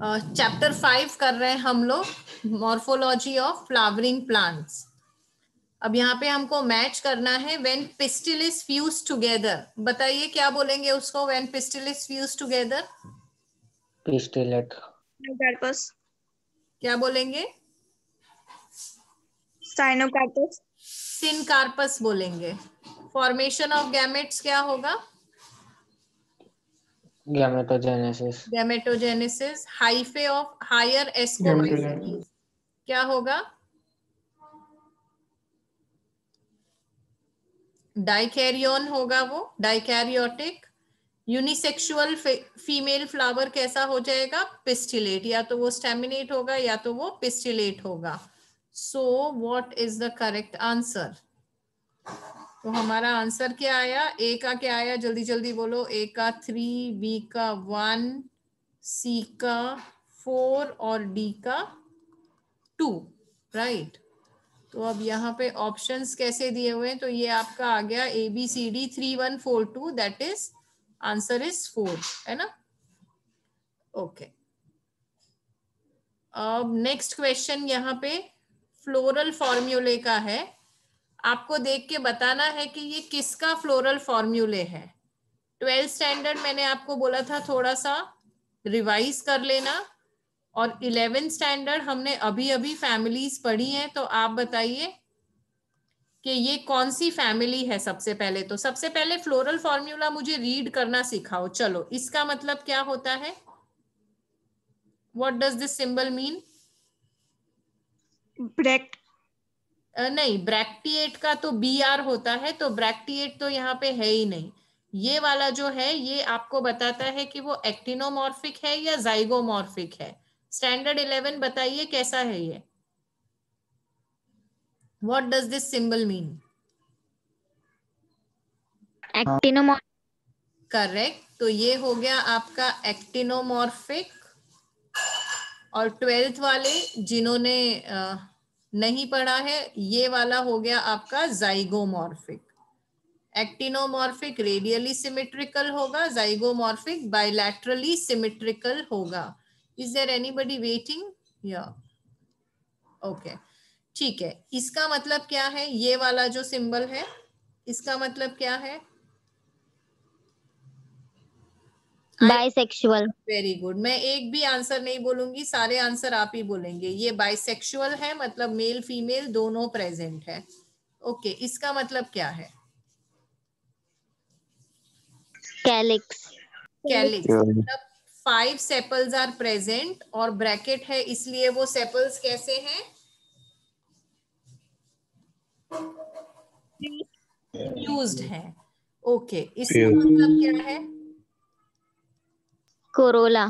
Chapter 5 कर रहे हैं हम लोग, मॉर्फोलॉजी ऑफ फ्लावरिंग प्लांट्स। अब यहाँ पे हमको मैच करना है when pistil is fuse together. बताइए क्या बोलेंगे उसको when pistil is fuse together? Pistillate. Syncarpous. क्या बोलेंगे? साइनोकार्पस। सिनकार्पस बोलेंगे। फॉर्मेशन ऑफ गैमेट्स क्या होगा? Gametogenesis. Gametogenesis. Hyphae of higher ascomycetes क्या होगा? डाइकैरियन होगा वो, डाइकैरियोटिक। यूनिसेक्सुअल फीमेल फ्लावर कैसा हो जाएगा? पिस्टिलेट। या तो वो स्टेमिनेट होगा या तो वो पिस्टिलेट होगा। So what is the correct answer? तो हमारा आंसर क्या आया? ए का क्या आया? जल्दी जल्दी बोलो। ए का 3, बी का 1, सी का 4 और डी का 2, राइट। तो अब यहाँ पे ऑप्शंस कैसे दिए हुए हैं? तो ये आपका आ गया ABCD 3 1 4 2, that is answer is 4, है ना? ओके। अब नेक्स्ट क्वेश्चन यहाँ पे फ्लोरल फॉर्म्यूले का है। आपको देख के बताना है कि ये किसका फ्लोरल फॉर्म्यूले है। 12th स्टैंडर्ड मैंने आपको बोला था थोड़ा सा रिवाइज कर लेना, और 11th स्टैंडर्ड हमने अभी अभी फैमिलीज पढ़ी हैं। तो आप बताइए कि ये कौन सी फैमिली है। सबसे पहले तो सबसे पहले फ्लोरल फॉर्म्यूला मुझे रीड करना सिखाओ। चलो, इसका मतलब क्या होता है? What does this symbol mean? Bract. नहीं, ब्रैक्टिएट का तो BR होता है, तो ब्रैक्टिएट तो यहाँ पे है ही नहीं। ये वाला जो है ये आपको बताता है कि वो एक्टिनोमॉर्फिक है या जाइगोमॉर्फिक है। स्टैंडर्ड 11 बताइए कैसा है ये? What does this symbol mean? Actinomorphic. Correct. तो ये हो गया आपका एक्टिनोमॉर्फिक। और 12th वाले जिन्होंने नहीं पढ़ा है, ये वाला हो गया आपका जाइगोमॉर्फिक। एक्टिनोमॉर्फिक रेडियली सिमेट्रिकल होगा, जाइगोमॉर्फिक बायलैटरली सिमेट्रिकल होगा। Is there anybody waiting? या ओके, ठीक है। इसका मतलब क्या है? ये वाला जो सिंबल है इसका मतलब क्या है? बाइसेक्सुअल। Very good. मैं एक भी आंसर नहीं बोलूंगी, सारे आंसर आप ही बोलेंगे। ये बाइसेक्सुअल है, मतलब मेल फीमेल दोनों प्रेजेंट है। ओके, इसका मतलब क्या है? कैलिक्स। कैलिक्स मतलब 5 सेपल्स आर प्रेजेंट, और ब्रैकेट है इसलिए वो सेपल्स कैसे हैं? फ्यूज्ड हैं। ओके, इसका मतलब क्या है? कोरोला।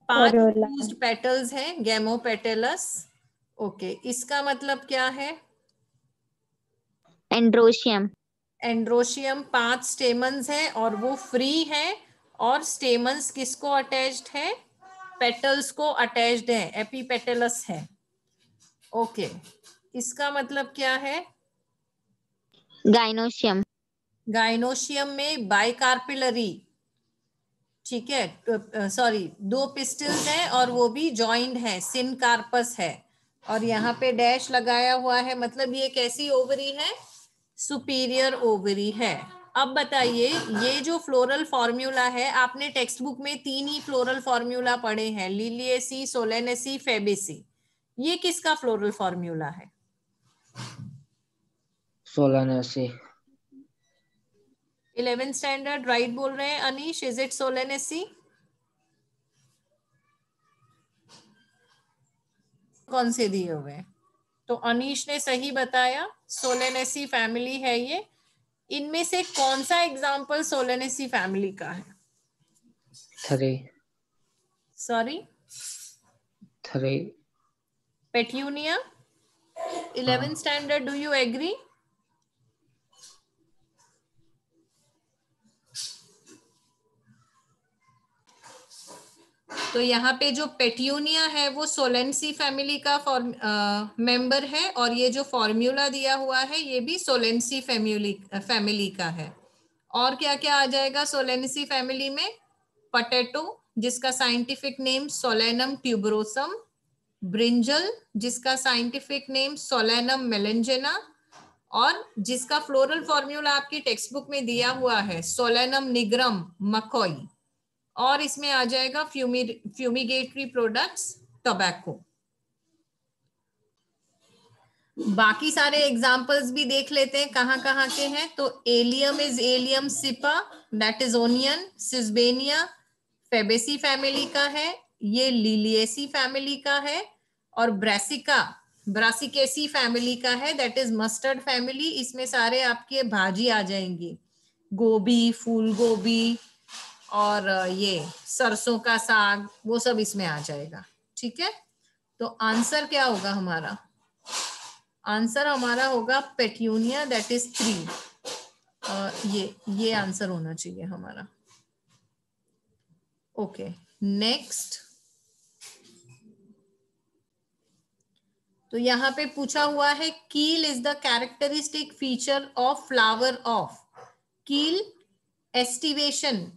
5 फ्यूज्ड पेटल्स हैं, गैमोपेटलस। ओके, इसका मतलब क्या है? एंड्रोशियम। एंड्रोशियम 5 स्टेमन्स हैं और वो फ्री हैं, और स्टेमन्स किसको अटैच्ड है? पेटल्स को अटैच्ड है, एपीपेटलस है। ओके, इसका मतलब क्या है? गाइनोशियम। गाइनोशियम में बाइकार्पिलरी, ठीक है, सॉरी 2 पिस्टल्स हैं और वो भी जॉइंड हैं, सिनकार्पस है। और यहाँ पे डैश लगाया हुआ है, मतलब ये कैसी ओवरी है? सुपीरियर ओवरी है। अब बताइए, ये जो फ्लोरल फॉर्म्यूला है, आपने टेक्स्ट बुक में 3 ही फ्लोरल फॉर्म्यूला पढ़े हैं, लिलिएसी, सोलेनेसी, फेबेसी। ये किसका फ्लोरल फॉर्म्यूला है? सोलानेसी। 11th स्टैंडर्ड राइट बोल रहे हैं अनीश। Is it Solanaceae? कौन से दिए हुए हैं? तो अनीश ने सही बताया, सोलेनेसी फैमिली है ये। इनमें से कौन सा एग्जाम्पल सोलेनेसी फैमिली का है? 3। Sorry, 3। Petunia. 11th standard, do you agree? तो यहाँ पे जो पेट्यूनिया है वो सोलेनेसी फैमिली का मेंबर है, और ये जो फॉर्म्यूला दिया हुआ है ये भी सोलेनेसी फैमिली का है। और क्या क्या आ जाएगा सोलेनेसी फैमिली में? पोटैटो, जिसका scientific name Solanum tuberosum, brinjal जिसका साइंटिफिक नेम सोलेनम मेलेंजेना, और जिसका फ्लोरल फॉर्मूला आपकी टेक्स्ट बुक में दिया हुआ है सोलेनम निग्रम मकोई, और इसमें आ जाएगा फ्यूमिगेटरी प्रोडक्ट्स टोबैको। बाकी सारे एग्जाम्पल्स भी देख लेते हैं कहाँ कहाँ के हैं। तो Allium is Allium cepa, that is onion. Sesbania Fabaceae family का है, ये लिलिएसी फैमिली का है। और ब्रासिका ब्रासिकेसी फैमिली का है, दैट इज मस्टर्ड फैमिली। इसमें सारे आपके भाजी आ जाएंगी, गोभी, फूल गोभी और ये सरसों का साग, वो सब इसमें आ जाएगा। ठीक है, तो आंसर क्या होगा हमारा? आंसर हमारा होगा पेट्यूनिया, दैट इज 3। ये आंसर होना चाहिए हमारा। Okay, next. तो यहाँ पे पूछा हुआ है कील is the characteristic feature of flower of. कील एस्टिवेशन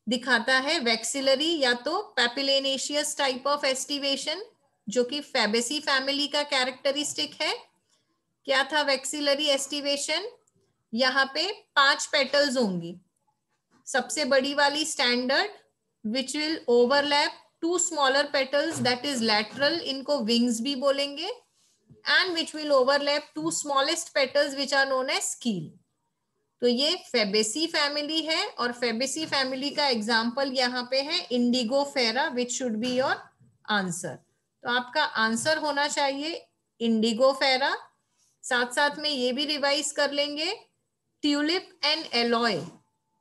दिखाता है, वैक्सिलरी या तो पैपिलेनेशियस टाइप ऑफ एस्टिवेशन, जो कि फेबेसी फैमिली का कैरेक्टरिस्टिक है। क्या था वैक्सिलरी एस्टिवेशन? यहाँ पे 5 पेटल्स होंगी, सबसे बड़ी वाली standard, which will overlap 2 smaller petals, that is lateral, इनको विंग्स भी बोलेंगे, and which will overlap 2 smallest petals which are known as keel. तो ये फेबेसी फैमिली है, और फेबेसी फैमिली का एग्जाम्पल यहाँ पे है इंडिगो फेरा, which should be your answer. तो आपका आंसर होना चाहिए इंडिगो फेरा। साथ साथ में ये भी रिवाइज कर लेंगे, tulip and aloe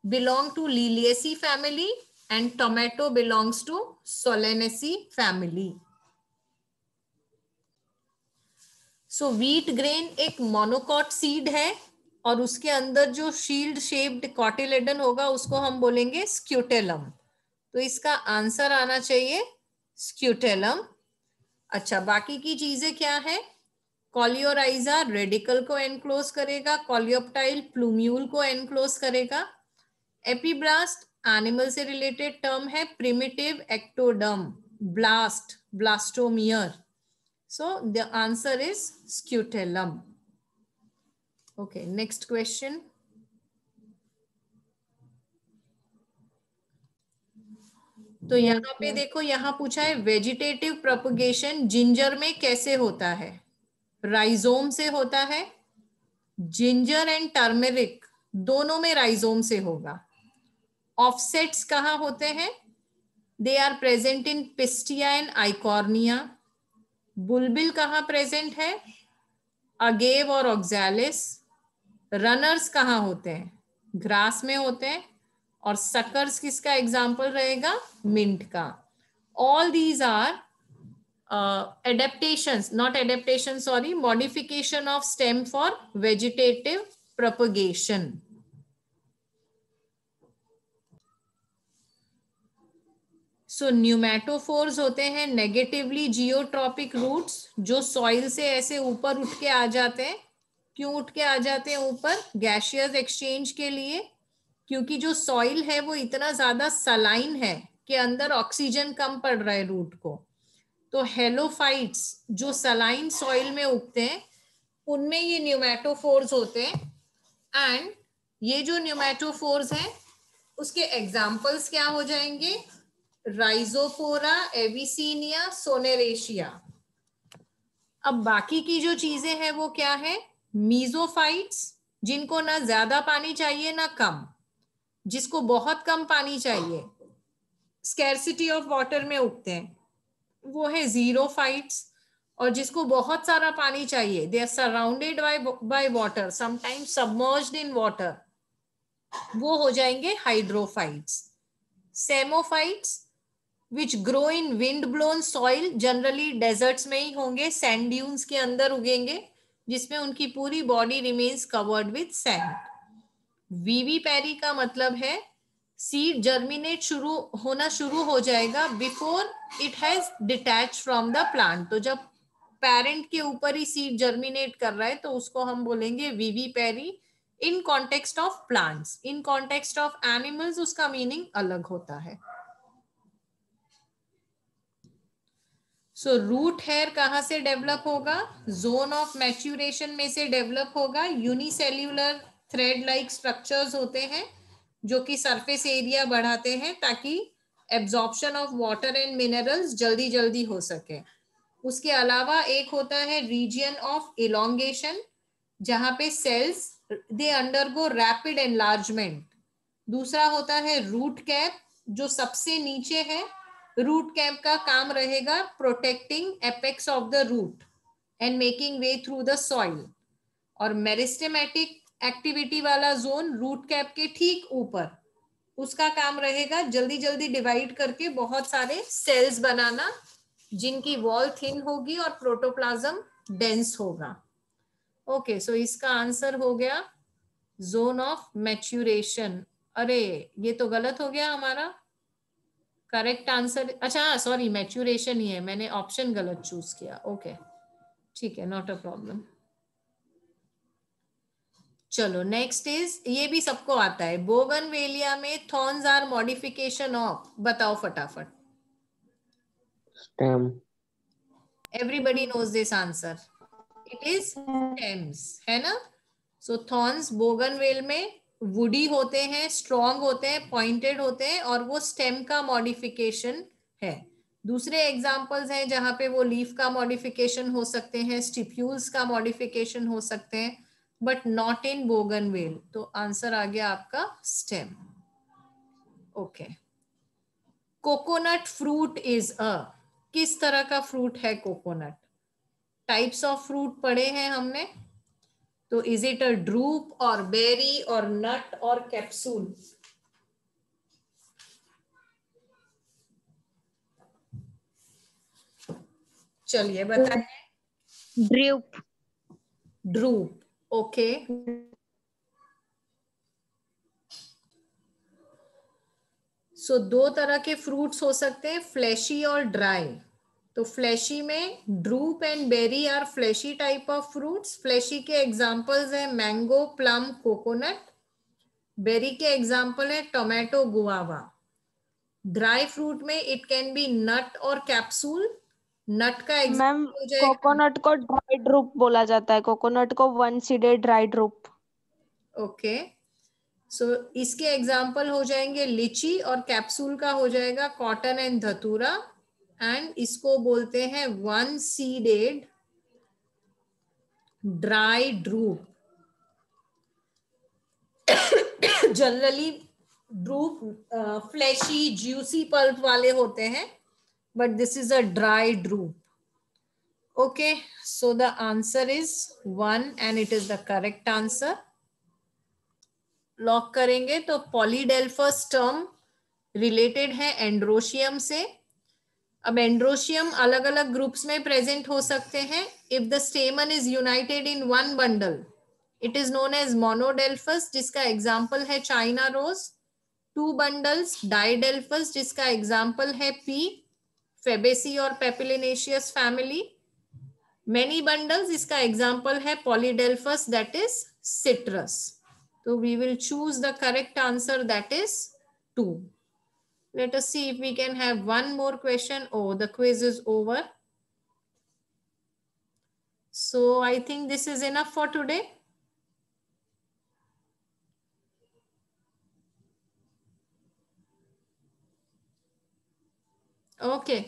belong to liliaceae family and tomato belongs to solanaceae family. So wheat grain एक मोनोकॉट सीड है, और उसके अंदर जो शील्ड शेप्ड कॉटिलेडन होगा उसको हम बोलेंगे स्क्यूटेलम। तो इसका आंसर आना चाहिए स्क्यूटेलम। अच्छा, बाकी की चीजें क्या है? कॉलियोराइजा रेडिकल को एनक्लोज करेगा, कॉलियोप्टाइल प्लूम्यूल को एनक्लोज करेगा। एपीब्लास्ट एनिमल से रिलेटेड टर्म है, primitive ectoderm, blast blastomere. So the answer is scutellum. Okay, next question. तो यहाँ पे देखो, यहाँ पूछा है वेजिटेटिव प्रोपगेशन जिंजर में कैसे होता है? राइजोम से होता है। जिंजर एंड टर्मेरिक दोनों में राइजोम से होगा। ऑफसेट्स कहाँ होते हैं? They are present in pistia and eichhornia. Bulbil कहाँ प्रेजेंट है? अगेव और ऑक्सैलिस। रनर्स कहाँ होते हैं? ग्रास में होते हैं। और सकर्स किसका एग्जाम्पल रहेगा? मिंट का। All these are adaptations, not adaptation, sorry, modification of stem for vegetative propagation. So pneumatophores होते हैं नेगेटिवली जियोट्रॉपिक रूट्स, जो सॉइल से ऐसे ऊपर उठ के आ जाते हैं। क्यों उठ के आ जाते हैं ऊपर? गैशियस एक्सचेंज के लिए, क्योंकि जो सॉइल है वो इतना ज्यादा सलाइन है कि अंदर ऑक्सीजन कम पड़ रहा है रूट को। तो हेलोफाइट्स जो सलाइन सॉइल में उगते हैं, उनमें ये न्यूमेटोफोर्स होते हैं। एंड ये जो न्यूमेटोफोर्स हैं उसके एग्जाम्पल्स क्या हो जाएंगे? राइजोफोरा, एविसीनिया, सोनेरेशिया। अब बाकी की जो चीजें हैं वो क्या है? मीजोफाइट्स, जिनको ना ज्यादा पानी चाहिए ना कम, जिसको बहुत कम पानी चाहिए, स्कैर्सिटी ऑफ वाटर में उगते हैं, वो है जीरोफाइट्स। और जिसको बहुत सारा पानी चाहिए, they are surrounded by water, sometimes submerged in water, वो हो जाएंगे hydrophytes. Psammophytes which grow in wind blown soil, generally deserts में ही होंगे, सैंड ड्यून्स के अंदर उगेंगे, जिसमें उनकी पूरी body remains covered with sand. Vivipary का मतलब है सीड जर्मिनेट होना शुरू हो जाएगा before it has detach from the plant. तो जब पेरेंट के ऊपर ही सीड जर्मिनेट कर रहा है तो उसको हम बोलेंगे vivipary in context of plants. In context of animals उसका मीनिंग अलग होता है। सो रूट हेयर कहाँ से डेवलप होगा? जोन ऑफ मैच्यूरेशन में से डेवलप होगा। यूनिसेल्यूलर थ्रेड लाइक स्ट्रक्चर्स होते हैं जो कि सरफेस एरिया बढ़ाते हैं ताकि absorption of water and minerals जल्दी जल्दी हो सके। उसके अलावा एक होता है रीजियन ऑफ इलोंगेशन, जहां पे cells they undergo rapid enlargement. दूसरा होता है रूट कैप, जो सबसे नीचे है। रूट कैप का काम रहेगा protecting apex of the root and making way through the soil. और मेरिस्टेमेटिक एक्टिविटी वाला जोन रूट कैप के ठीक ऊपर, उसका काम रहेगा जल्दी जल्दी डिवाइड करके बहुत सारे सेल्स बनाना जिनकी वॉल थिन होगी और प्रोटोप्लाज्म डेंस होगा। ओके, सो इसका आंसर हो गया जोन ऑफ मैच्यूरेशन। अरे ये तो गलत हो गया हमारा। करेक्ट आंसर, अच्छा सॉरी, मैच्यूरेशन ही है, मैंने ऑप्शन गलत चूज किया। ओके ठीक है, नॉट अ प्रॉब्लम। चलो नेक्स्ट इज, ये भी सबको आता है, बोगनवेलिया में थॉर्न्स आर मॉडिफिकेशन ऑफ, बताओ फटाफट। Stem. Everybody knows this answer, it is stems, है ना। सो थॉर्न्स बोगनवेल में वुडी होते हैं, स्ट्रॉन्ग होते हैं, पॉइंटेड होते हैं, और वो स्टेम का मॉडिफिकेशन है। दूसरे एग्जांपल्स हैं जहां पे वो लीफ का मॉडिफिकेशन हो सकते हैं, स्टिप्यूल्स का मॉडिफिकेशन हो सकते हैं, बट नॉट इन बोगनवेल। तो आंसर आ गया आपका stem. Okay, coconut fruit is a, किस तरह का फ्रूट है कोकोनट? टाइप्स ऑफ फ्रूट पढ़े हैं हमने, तो इज इट अ ड्रूप और बेरी और नट और कैप्सूल? चलिए बताइए। ड्रूप। Drupe, okay. सो दो तरह के फ्रूट्स हो सकते हैं, फ्लैशी और ड्राई। तो फ्लैशी में drupe and berry are fleshy type of fruits. Fleshy के एग्जांपल्स हैं मैंगो, प्लम, कोकोनट। बेरी के एग्जांपल है टोमेटो, गुआवा। ड्राई फ्रूट में इट कैन बी नट और कैप्सूल। नट का मैम एग्जांपल हो जाएगा, कोकोनट को ड्राई ड्रूप बोला जाता है, कोकोनट को one seeded dry drupe. Okay. So इसके एग्जांपल हो जाएंगे लीची, और कैप्सूल का हो जाएगा कॉटन एंड धतूरा। एंड इसको बोलते हैं one seeded dry drupe. Generally drupe fleshy juicy pulp वाले होते हैं, but this is a dry drupe. Okay, so the answer is 1 and it is the correct answer. Lock करेंगे तो पॉलीडेल्फस टर्म रिलेटेड है androecium से। अब androecium अलग अलग ग्रुप्स में प्रेजेंट हो सकते हैं। If the stamen is united in one bundle, it is known as monadelphous, जिसका एग्जाम्पल है China rose. Two bundles, diadelphous, जिसका एग्जाम्पल है पी, फेबेसी और पेपिलिनेशियस फैमिली। मेनी बंडल्स, इसका एग्जाम्पल है पॉलीडेल्फस, दैट इज सिट्रस। तो we will choose the correct answer, that is 2. Let us see if we can have one more question. Oh, the quiz is over. So I think this is enough for today. Okay.